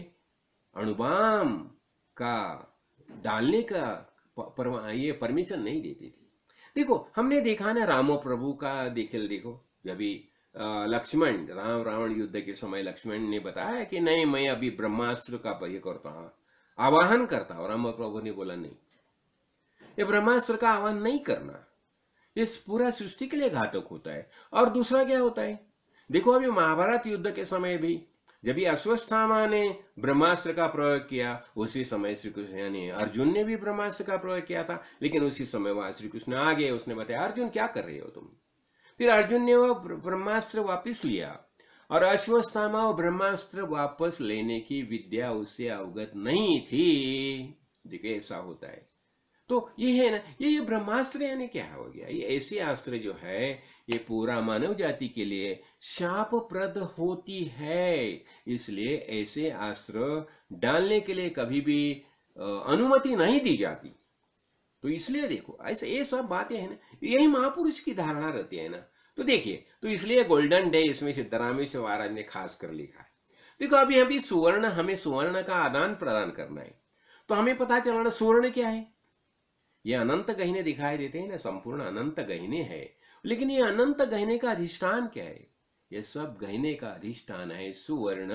अणुबम का डालने का ये परमिशन नहीं देती थी। देखो हमने देखा ना रामो प्रभु का, देखो अभी लक्ष्मण, राम रावण युद्ध के समय लक्ष्मण ने बताया कि नहीं मैं अभी ब्रह्मास्त्र का ये करता हूं, आवाहन करता हूं। राम प्रभु ने बोला नहीं, ये ब्रह्मास्त्र का आह्वान नहीं करना, ये पूरा सृष्टि के लिए घातक होता है। और दूसरा क्या होता है, देखो अभी महाभारत युद्ध के समय भी जब ये अश्वत्थामा ने ब्रह्मास्त्र का प्रयोग किया, उसी समय श्री कृष्ण यानी अर्जुन ने भी ब्रह्मास्त्र का प्रयोग किया था। लेकिन उसी समय वहां श्री कृष्ण आ गए, उसने बताया अर्जुन क्या कर रहे हो तुम। फिर अर्जुन ने वो ब्रह्मास्त्र वापस लिया, और अश्वत्थामा वो ब्रह्मास्त्र वापस लेने की विद्या उससे अवगत नहीं थी। देखिए ऐसा होता है। तो ये है ना, ये ब्रह्मास्त्र यानी क्या हो गया, ये ऐसी अस्त्र जो है ये पूरा मानव जाति के लिए शापप्रद होती है। इसलिए ऐसे अस्त्र डालने के लिए कभी भी अनुमति नहीं दी जाती। तो इसलिए देखो ऐसे ये सब बातें हैं ना, यही महापुरुष की धारणा रहती है ना। तो देखिए, तो इसलिए गोल्डन डे इसमें सिद्धरामेश्वर महाराज ने खास कर लिखा है। देखो अभी सुवर्ण, हमें सुवर्ण का आदान प्रदान करना है, तो हमें पता चलाना सुवर्ण क्या है। ये अनंत गहने दिखाई देते हैं ना, संपूर्ण अनंत गहने हैं, लेकिन ये अनंत गहने का अधिष्ठान क्या है, ये सब गहने का अधिष्ठान है सुवर्ण।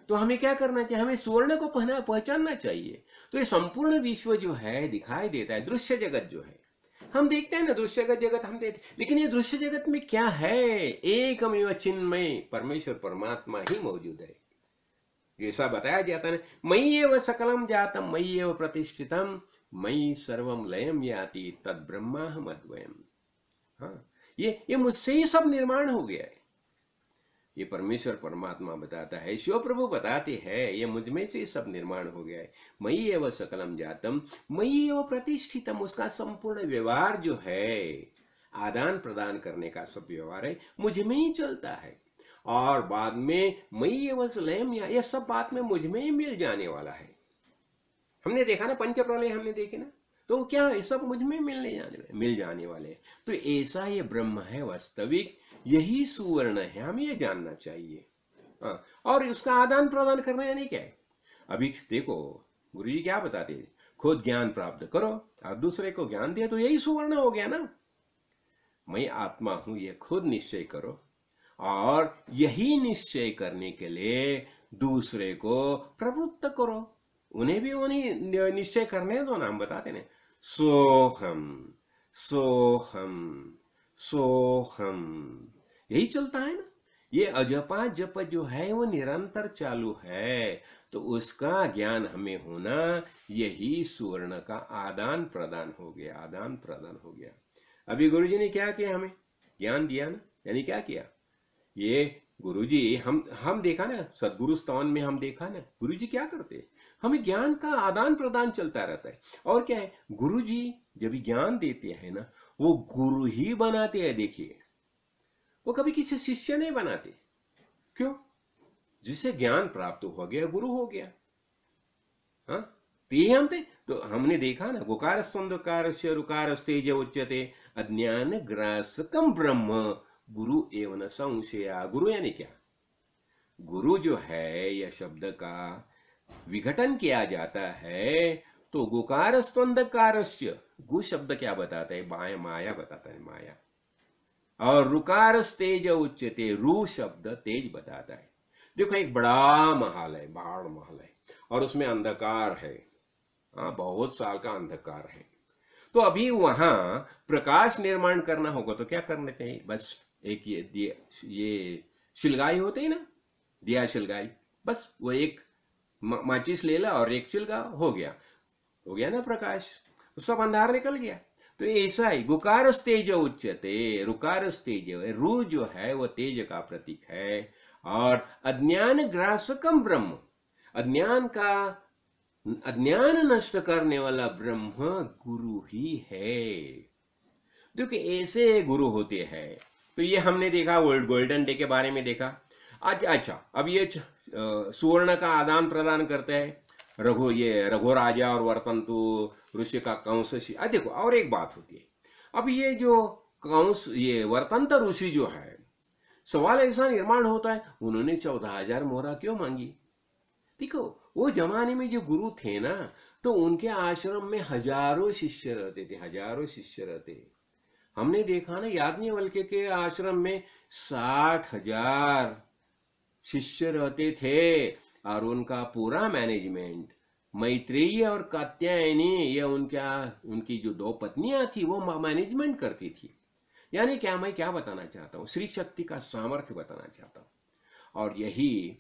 तो हमें क्या करना चाहिए, हमें सुवर्ण को पहचानना चाहिए। तो ये संपूर्ण विश्व जो है दिखाई देता है, दृश्य जगत जो है हम देखते हैं ना, दृश्य जगत हम देखते, लेकिन ये दृश्य जगत में क्या है, एकमेव चिन्मय परमेश्वर परमात्मा ही मौजूद है। ऐसा बताया जाता है, मयि एव सकलम जातम मयि एव प्रतिष्ठितम मयि सर्वम लयम याति तद ब्रह्माहम अद्वयम। हाँ, ये मुझसे ही सब निर्माण हो गया है, ये परमेश्वर परमात्मा बताता है, शिव प्रभु बताते हैं, ये मुझ में से सब निर्माण हो गया है। मयि एव सकलम जातम मयि एव प्रतिष्ठितम, उसका संपूर्ण व्यवहार जो है, आदान प्रदान करने का सब व्यवहार है मुझ में ही चलता है। और बाद में मयि एव लयम, यह सब बात में मुझ में ही मिल जाने वाला है। हमने देखा ना पंच प्रलय, हमने देखे ना, तो क्या है सब मुझ में मिल जाने वाले। तो ऐसा ये ब्रह्म है वास्तविक, यही सुवर्ण है, हमें ये जानना चाहिए। हाँ, और उसका आदान प्रदान करना यानी क्या है? अभी देखो गुरु जी क्या बताते हैं, खुद ज्ञान प्राप्त करो और दूसरे को ज्ञान दे, तो यही सुवर्ण हो गया ना। मैं आत्मा हूं ये खुद निश्चय करो, और यही निश्चय करने के लिए दूसरे को प्रवृत्त करो, उन्हें भी उन्हीं निश्चय करने दो। नाम बताते हैं सोहम सोहम सोहम, यही चलता है ना। ये अजपा जप जो है वो निरंतर चालू है, तो उसका ज्ञान हमें होना, यही सुवर्ण का आदान प्रदान हो गया, आदान प्रदान हो गया। अभी गुरुजी ने क्या किया, हमें ज्ञान दिया ना, यानी क्या किया, ये गुरुजी हम देखा ना, सदगुरु स्तवन में हम देखा ना, गुरुजी क्या करते, हमें ज्ञान का आदान प्रदान चलता रहता है। और क्या है, गुरुजी जब ज्ञान देते हैं ना, वो गुरु ही बनाते हैं। देखिए वो कभी किसी शिष्य नहीं बनाते, क्यों? जिसे ज्ञान प्राप्त हो गया गुरु हो गया। हाँ, तो यही हम थे। तो हमने देखा ना, गुकार स्कंदकार रुकार तेज उच्यते अज्ञान ग्रासकम ब्रह्म गुरु एवं संशया। गुरु यानी क्या? गुरु जो है यह शब्द का विघटन किया जाता है, तो गुकार स्कंदकारस्य, गु शब्द क्या बताता है, माया बताता है, माया। और रुकार तेज उच्यते, रू शब्द तेज बताता है। देखो एक बड़ा महल है, बाढ़ महल है, और उसमें अंधकार है, हाँ बहुत साल का अंधकार है। तो अभी वहां प्रकाश निर्माण करना होगा तो क्या कर लेते हैं, बस एक ये शिलगाई होते हैं ना, दिया शिलगाई, बस वो एक माचिस ले ला और एक चिलगा, हो गया ना प्रकाश, तो सब अंधार निकल गया। तो ऐसा ही गुकार तेज उच्यते, रुकार तेज, रू जो है वो तेज का प्रतीक है। और अज्ञान ग्रासकम ब्रह्म, अज्ञान नष्ट करने वाला ब्रह्म गुरु ही है। देखिए ऐसे गुरु होते हैं। तो ये हमने देखा, गोल्डन डे के बारे में देखा। अच्छा अब ये सुवर्ण का आदान प्रदान करते हैं, रघु राजा और वर्तंतु ऋषि का कंस। देखो और एक बात होती है, अब ये जो कंस, ये वर्तंत ऋषि जो है, सवाल ऐसा निर्माण होता है, उन्होंने 14,000 मोहरा क्यों मांगी? देखो वो जमाने में जो गुरु थे ना, तो उनके आश्रम में हजारों शिष्य रहते थे, हजारों शिष्य रहते। हमने देखा ना, याज्ञवल्क्य के आश्रम में 60,000 शिष्य रहते थे, और उनका पूरा मैनेजमेंट, मैत्रेयी और कात्यायनी, ये उनकी जो 2 पत्नियां थी वो मैनेजमेंट करती थी। यानी क्या, मैं क्या बताना चाहता हूँ, श्री शक्ति का सामर्थ्य बताना चाहता हूँ। और यही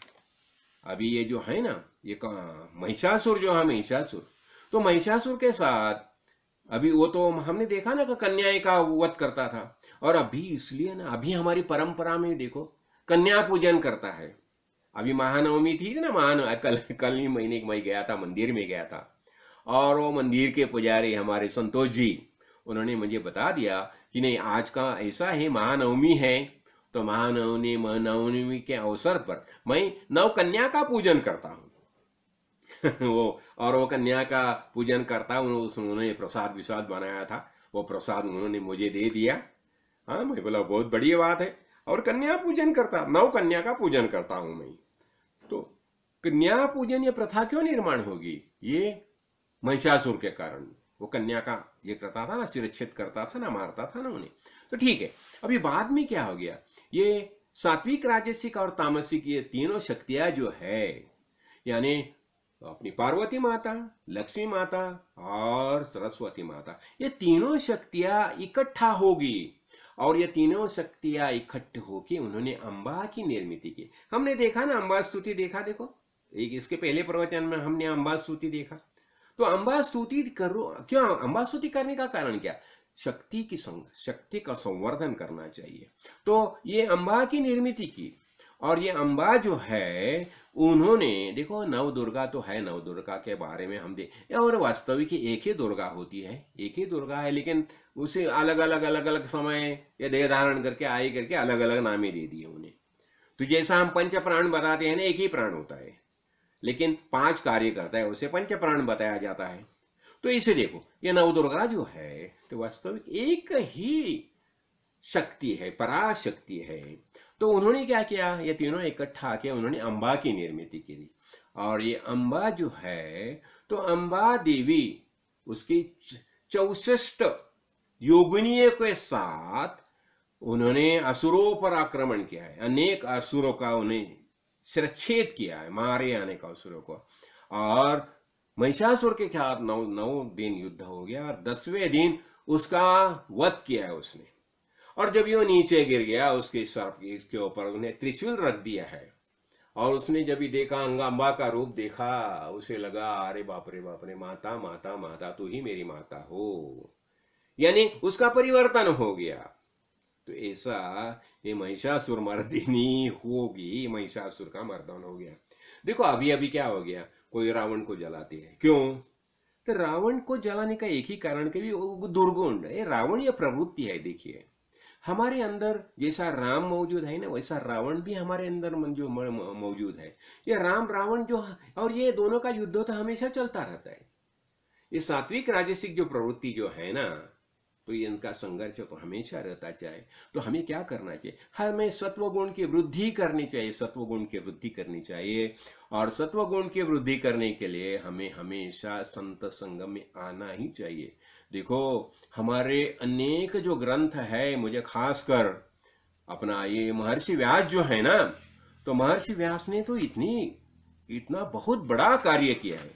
अभी ये जो है ना, ये महिषासुर जो है, महिषासुर, तो महिषासुर के साथ अभी वो तो हमने देखा ना कि कन्या का वध करता था। और अभी इसलिए ना, अभी हमारी परंपरा में देखो कन्या पूजन करता है। अभी महानवमी थी ना, कल ही महीने मैं गया था, मंदिर में गया था, और वो मंदिर के पुजारी हमारे संतोष जी, उन्होंने मुझे बता दिया कि नहीं आज का ऐसा है, महानवमी है, तो महानवमी के अवसर पर मैं 9 कन्या का पूजन करता हूँ। वो कन्या का पूजन करता हूँ, उन्होंने प्रसाद विसाद बनाया था, वो प्रसाद उन्होंने मुझे दे दिया। हाँ, मैं बोला बहुत बढ़िया बात है, और कन्या पूजन करता, 9 कन्या का पूजन करता हूं मैं। तो कन्या पूजन ये प्रथा क्यों निर्माण होगी? ये महिषासुर के कारण। वो कन्या का ये करता था ना, शिरच्छेद करता था ना, मारता था ना उन्हें। तो ठीक है, अभी बाद में क्या हो गया, ये सात्विक, राजसिक और तामसिक, ये तीनों शक्तियां जो है, यानी अपनी पार्वती माता, लक्ष्मी माता और सरस्वती माता, ये तीनों शक्तियां इकट्ठा होगी, और ये तीनों शक्तियां इकट्ठे होके उन्होंने अम्बा की निर्मित की। हमने देखा ना, अम्बा स्तुति देखा, देखो एक इसके पहले प्रवचन में हमने अम्बा स्तुति देखा। तो अम्बा स्तुति करो, क्यों अम्बा स्तुति करने का कारण क्या? शक्ति का संवर्धन करना चाहिए। तो ये अम्बा की निर्मित की, और ये अम्बा जो है उन्होंने देखो, नव दुर्गा तो है, नव दुर्गा के बारे में हम और वास्तविक एक ही दुर्गा होती है, एक ही दुर्गा है, लेकिन उसे अलग अलग समय ये देह धारण करके आई करके अलग अलग नामे दे दिए उन्हें। तो जैसा हम पंच प्राण बताते हैं ना, एक ही प्राण होता है, लेकिन 5 कार्य करता है, उसे पंच प्राण बताया जाता है। तो इसे देखो, ये नव दुर्गा जो है तो वास्तविक एक ही शक्ति है, पराशक्ति है। तो उन्होंने क्या किया, ये तीनों इकट्ठा आके उन्होंने अम्बा की निर्मित की। और ये अम्बा जो है, तो अम्बा देवी उसकी 64 योगिनियों के साथ उन्होंने असुरों पर आक्रमण किया है, अनेक असुरों का उन्हें शिरच्छेद किया है, मारे आने का असुरों को। और महिषासुर के खिलाफ 9 दिन युद्ध हो गया और 10वें दिन उसका वध किया है उसने। और जब ये नीचे गिर गया, उसके सर के ऊपर उन्हें त्रिशूल रख दिया है। और उसने जब भी देखा, अम्बा का रूप देखा, उसे लगा अरे बाप रे बाप रे, माता माता माता, तू ही मेरी माता हो, यानी उसका परिवर्तन हो गया। तो ऐसा ये महिषासुर मर्दिनी होगी, महिषासुर का मर्दन हो गया। देखो अभी अभी क्या हो गया, कोई रावण को जलाते हैं, क्यों? तो रावण को जलाने का एक ही कारण के लिए, वो दुर्गुण है। रावण ये प्रवृत्ति है। देखिए हमारे अंदर जैसा राम मौजूद है ना, वैसा रावण भी हमारे अंदर जो मौजूद है। ये राम रावण जो, और ये दोनों का युद्ध तो हमेशा चलता रहता है। ये सात्विक राजसिक जो प्रवृत्ति जो है ना, तो ये इनका संघर्ष तो हमेशा रहता चाहिए। तो हमें क्या करना चाहिए, हमें सत्वगुण की वृद्धि करनी चाहिए, सत्वगुण की वृद्धि करनी चाहिए। और सत्वगुण की वृद्धि करने के लिए हमें हमेशा संत संग में आना ही चाहिए। देखो हमारे अनेक जो ग्रंथ है, मुझे खासकर अपना ये महर्षि व्यास जो है ना, तो महर्षि व्यास ने तो इतना बहुत बड़ा कार्य किया है।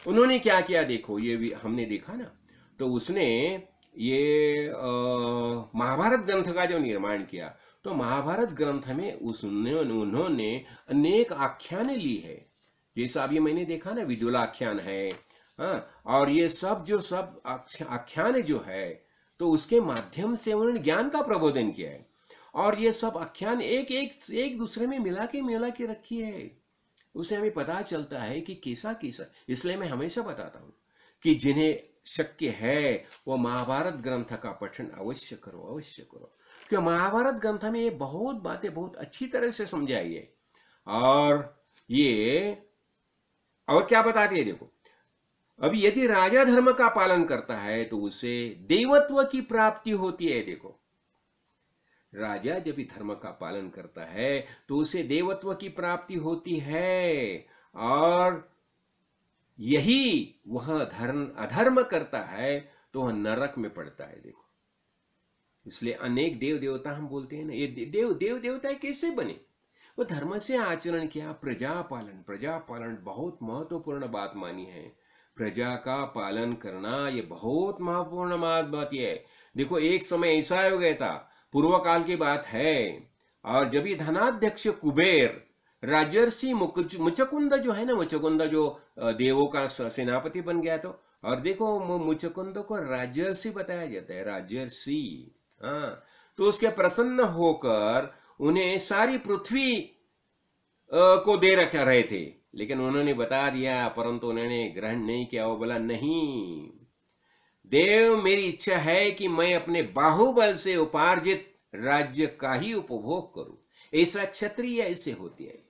उन्होंने क्या किया देखो, ये भी हमने देखा ना, तो उसने ये महाभारत ग्रंथ का जो निर्माण किया, तो महाभारत ग्रंथ में उन्होंने अनेक आख्यानें ली है। जैसा अभी मैंने देखा ना, विदुला आख्यान है, हाँ, और ये सब जो सब आख्यान जो है, तो उसके माध्यम से उन्होंने ज्ञान का प्रबोधन किया है। और ये सब आख्यान एक दूसरे में मिला के रखी है। उसे हमें पता चलता है कि कैसा कैसा। इसलिए मैं हमेशा बताता हूँ कि जिन्हें शक्य है वो महाभारत ग्रंथ का पठन अवश्य करो, अवश्य करो। क्योंकि महाभारत ग्रंथ में ये बहुत बातें बहुत अच्छी तरह से समझाई है। और ये और क्या बताती है देखो, अभी यदि राजा धर्म का पालन करता है तो उसे देवत्व की प्राप्ति होती है। देखो राजा जब भी धर्म का पालन करता है तो उसे देवत्व की प्राप्ति होती है। और यही वह अधर्म करता है तो वह नरक में पड़ता है। देखो इसलिए अनेक देव देवता हम बोलते हैं ना, ये देव देवता कैसे बने? वो धर्म से आचरण किया। प्रजा पालन बहुत महत्वपूर्ण बात मानी है। प्रजा का पालन करना ये बहुत महत्वपूर्ण बात है। देखो एक समय ऐसा हो गया था, पूर्व काल की बात है, और जब ये धनाध्यक्ष कुबेर राजर्षि मुचकुंद जो है ना, मुचकुंद जो देवों का सेनापति बन गया, तो और देखो मुचकुंद को राजर्षि बताया जाता है, राजर्षि। हाँ, तो उसके प्रसन्न होकर उन्हें सारी पृथ्वी को दे रखा रहे थे, लेकिन उन्होंने बता दिया, परंतु उन्होंने ग्रहण नहीं किया। वो बोला नहीं, देव मेरी इच्छा है कि मैं अपने बाहुबल से उपार्जित राज्य का ही उपभोग करूं। ऐसा क्षत्रिय ऐसे होती है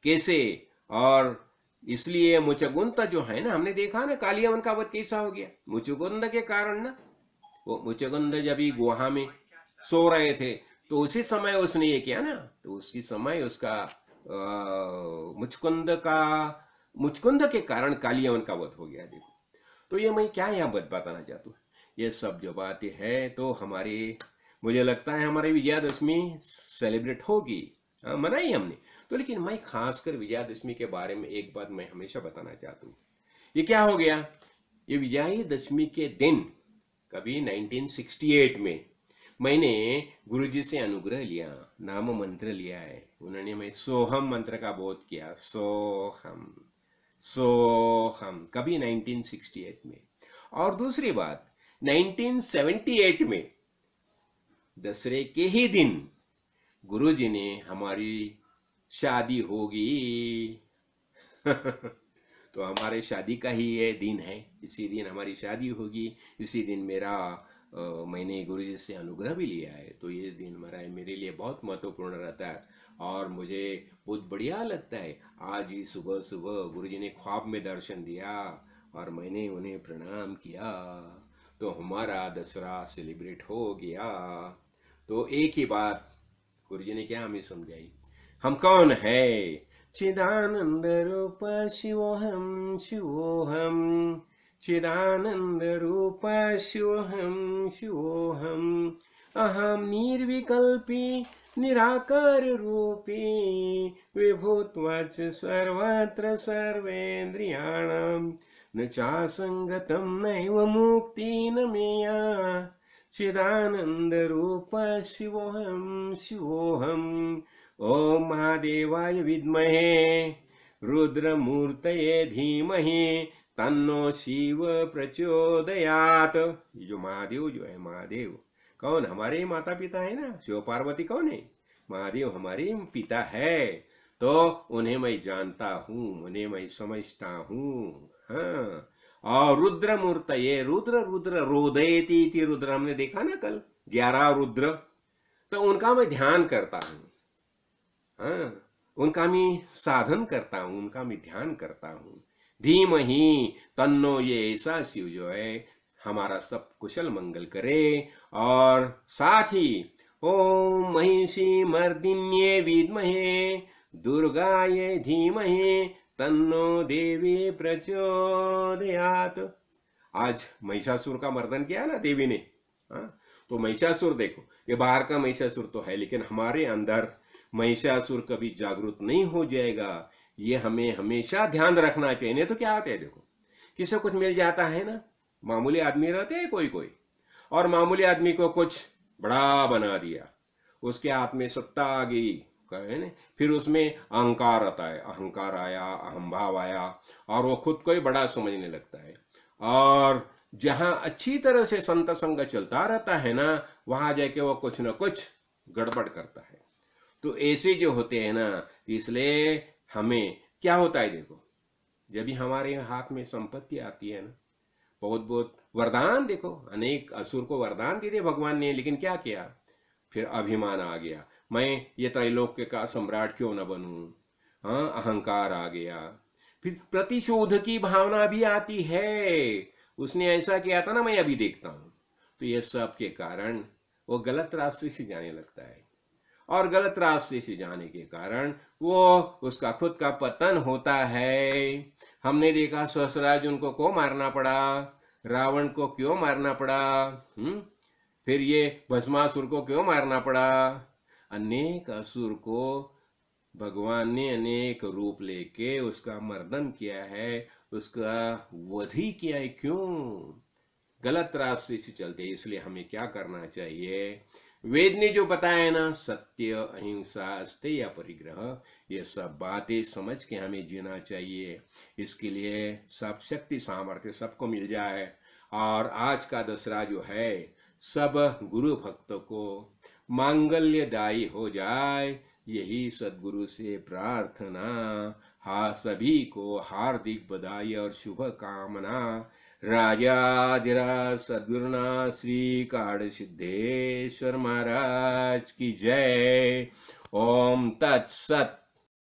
कैसे? और इसलिए मुचकुंद जो है ना, हमने देखा ना कालियावन का वध कैसा हो गया, मुचकुंद के कारण ना। वो मुचकुंद जब ही गुहा में सो रहे थे तो उसी समय उसने ये किया ना, तो उसी समय उसका मुचकुंद के कारण कालियावन का वध हो गया। देखो तो ये मैं क्या यहाँ बताना चाहता हूँ, ये सब जो बातें है तो हमारी, मुझे लगता है हमारी विजयादशमी सेलिब्रेट होगी, मनाई हमने तो। लेकिन मैं खासकर विजयादशमी के बारे में एक बात मैं हमेशा बताना चाहता हूँ। ये क्या हो गया, ये विजयादशमी के दिन कभी 1968 में मैंने गुरुजी से अनुग्रह लिया, नाम मंत्र लिया है। उन्होंने मैं सोहम मंत्र का बोध किया, सोहम सोहम, कभी 1968 में। और दूसरी बात 1978 में दसरे के ही दिन गुरुजी ने हमारी शादी होगी तो हमारे शादी का ही ये दिन है, इसी दिन हमारी शादी होगी, इसी दिन मैंने गुरुजी से अनुग्रह भी लिया है। तो ये दिन मेरे लिए बहुत महत्वपूर्ण रहता है और मुझे बहुत बढ़िया लगता है। आज ही सुबह सुबह गुरुजी ने ख्वाब में दर्शन दिया और मैंने उन्हें प्रणाम किया, तो हमारा दसरा सेलिब्रेट हो गया। तो एक ही बात गुरु जी ने क्या हमें समझाई, हम कौन है। चिदानंद रूप शिवोहम शिवोहम, चिदानंद रूप शिवोहम शिवोहम, अहम निर्विकल्पी निराकार रूपी, विभूत्वाच सर्वत्र सर्वेन्द्रियाणां, न चासंगतं नैव मुक्ति न मेया, चिदानंद रूप शिवोहम शिवोहम। ओम महादेवाय विद्महे रुद्रमूर्तये धीमहि तन्नो शिव प्रचोदयात। ये जो महादेव जो है, महादेव कौन, हमारे माता पिता है ना। शिव पार्वती कौन है, महादेव हमारे पिता है। तो उन्हें मैं जानता हूँ, उन्हें मैं समझता हूँ। हाँ, और रुद्र मूर्त, ये रुद्र रुद्र रोदयती रुद्र हमने देखा ना कल, 11 रुद्र। तो उनका मैं ध्यान करता हूँ। हाँ, उनका मैं साधन करता हूँ, उनका मैं ध्यान करता हूँ। धीमहि तन्नो, ये ऐसा शिव जो है हमारा सब कुशल मंगल करे। और साथ ही ओम महिषी मर्दिन्ये विद्महे दुर्गाये धीमहि तन्नो देवी प्रचोदयात। आज महिषासुर का मर्दन किया ना देवी ने। हाँ, तो महिषासुर देखो, ये बाहर का महिषासुर तो है, लेकिन हमारे अंदर महिषासुर कभी जागृत नहीं हो जाएगा। ये हमें हमेशा ध्यान रखना चाहिए। नहीं तो क्या होता है, देखो किसी कुछ मिल जाता है ना, मामूली आदमी रहते हैं कोई कोई, और मामूली आदमी को कुछ बड़ा बना दिया, उसके हाथ में सत्ता आ गई, कहे ना, फिर उसमें अहंकार आता है, अहंकार आया, अहंभाव आया, और वो खुद को ही बड़ा समझने लगता है। और जहां अच्छी तरह से संत संग चलता रहता है ना, वहां जाके वो कुछ ना कुछ गड़बड़ करता है। तो ऐसे जो होते हैं ना, इसलिए हमें क्या होता है, देखो जब भी हमारे हाथ में संपत्ति आती है ना, बहुत बहुत वरदान, देखो अनेक असुर को वरदान दे दिए भगवान ने, लेकिन क्या किया, फिर अभिमान आ गया, मैं ये त्रैलोक्य का सम्राट क्यों न बनूं। हाँ, अहंकार आ गया, फिर प्रतिशोध की भावना भी आती है, उसने ऐसा किया था ना, मैं अभी देखता हूं। तो ये सब के कारण वो गलत रास्ते से जाने लगता है, और गलत रास्ते से जाने के कारण वो उसका खुद का पतन होता है। हमने देखा सहस्राज उनको को मारना पड़ा, रावण को क्यों मारना पड़ा, फिर ये भस्मासुर को क्यों मारना पड़ा। अनेक असुर को भगवान ने अनेक रूप लेके उसका मर्दन किया है, उसका वध ही किया है। क्यों, गलत रास्ते से चलते। इसलिए हमें क्या करना चाहिए, वेद ने जो बताया है ना, सत्य अहिंसा अस्तेय परिग्रह, ये सब बातें समझ के हमें जीना चाहिए। इसके लिए सब शक्ति सामर्थ्य सबको मिल जाए, और आज का दसरा जो है सब गुरु भक्तों को मांगल्यदायी हो जाए, यही सद्गुरु से प्रार्थना। हाँ, सभी को हार्दिक बधाई और शुभ कामना। राजाधिराज सद्गुरुनाथ श्री काड़ सिद्धेश्वर महाराज की जय। ओम तत्सत।